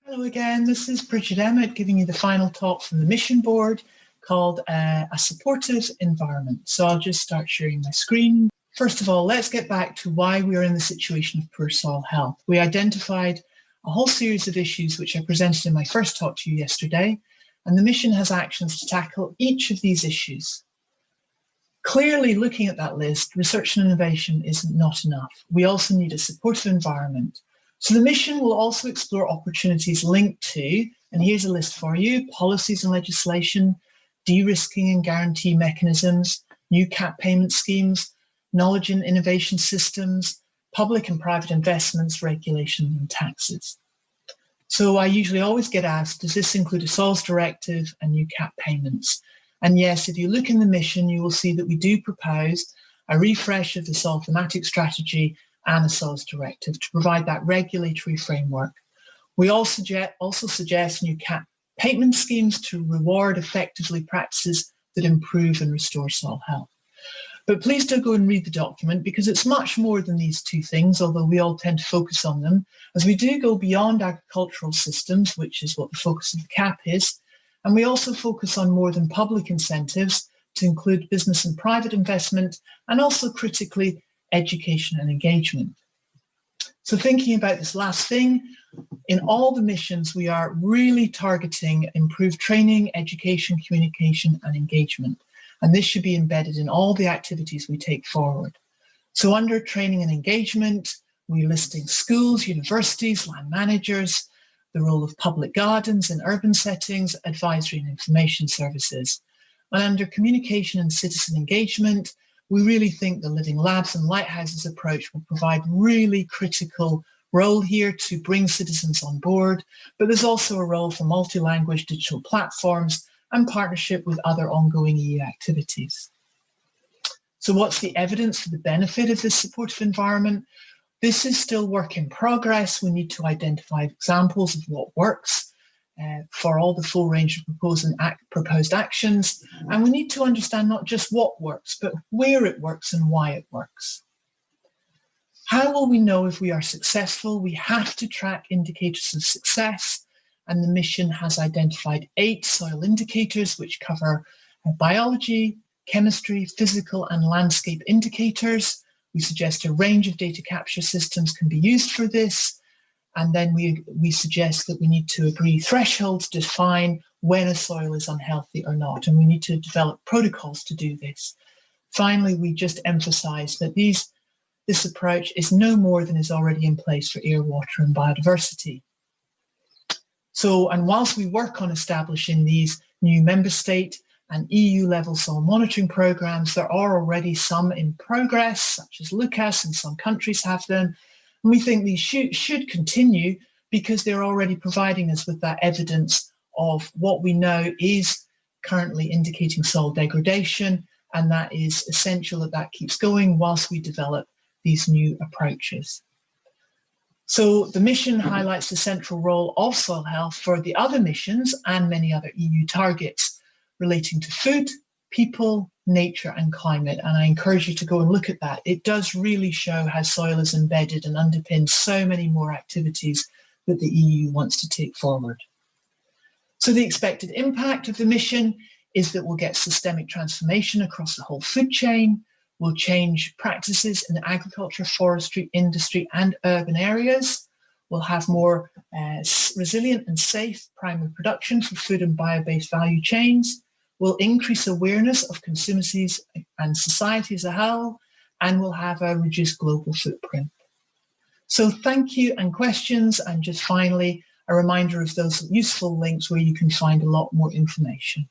Hello again, this is Bridget Emmett giving you the final talk from the mission board called A Supportive Environment. So I'll just start sharing my screen. First of all, let's get back to why we are in the situation of poor soil health. We identified a whole series of issues which I presented in my first talk to you yesterday, and the mission has actions to tackle each of these issues. Clearly, looking at that list, research and innovation is not enough. We also need a supportive environment. So the mission will also explore opportunities linked to, and here's a list for you, policies and legislation, de-risking and guarantee mechanisms, new cap payment schemes, knowledge and innovation systems, public and private investments, regulation and taxes. So I usually always get asked, does this include a soils directive and new cap payments? And yes, if you look in the mission, you will see that we do propose a refresh of the soil thematic strategy and a soils directive to provide that regulatory framework. We also suggest new cap payment schemes to reward effectively practices that improve and restore soil health. But please do go and read the document because it's much more than these two things, although we all tend to focus on them, as we do go beyond agricultural systems, which is what the focus of the cap is, and we also focus on more than public incentives to include business and private investment, and also critically education and engagement. So thinking about this last thing, in all the missions, we are really targeting improved training, education, communication, and engagement. And this should be embedded in all the activities we take forward. So under training and engagement, we're listing schools, universities, land managers, the role of public gardens in urban settings, advisory and information services. And under communication and citizen engagement, we really think the Living Labs and Lighthouses approach will provide really critical role here to bring citizens on board, but there's also a role for multi-language digital platforms and partnership with other ongoing EU activities. So what's the evidence for the benefit of this supportive environment? This is still work in progress. We need to identify examples of what works for all the full range of proposed actions. And we need to understand not just what works, but where it works and why it works. How will we know if we are successful? We have to track indicators of success. And the mission has identified 8 soil indicators, which cover biology, chemistry, physical and landscape indicators. We suggest a range of data capture systems can be used for this. And then we suggest that we need to agree thresholds to define when a soil is unhealthy or not. And we need to develop protocols to do this. Finally, we just emphasize that this approach is no more than is already in place for air, water and biodiversity. So, and whilst we work on establishing these new member state and EU level soil monitoring programs, there are already some in progress, such as SUCCES, and some countries have them. And we think these should continue because they're already providing us with that evidence of what we know is currently indicating soil degradation, and that is essential that keeps going whilst we develop these new approaches. So the mission highlights the central role of soil health for the other missions and many other EU targets relating to food, people, nature and climate. And I encourage you to go and look at that. It does really show how soil is embedded and underpins so many more activities that the EU wants to take forward. So the expected impact of the mission is that we'll get systemic transformation across the whole food chain. We'll change practices in agriculture, forestry, industry and urban areas. We'll have more resilient and safe primary production for food and bio-based value chains. We'll increase awareness of consumers and society as a whole, and we'll have a reduced global footprint. So thank you and questions. And just finally, a reminder of those useful links where you can find a lot more information.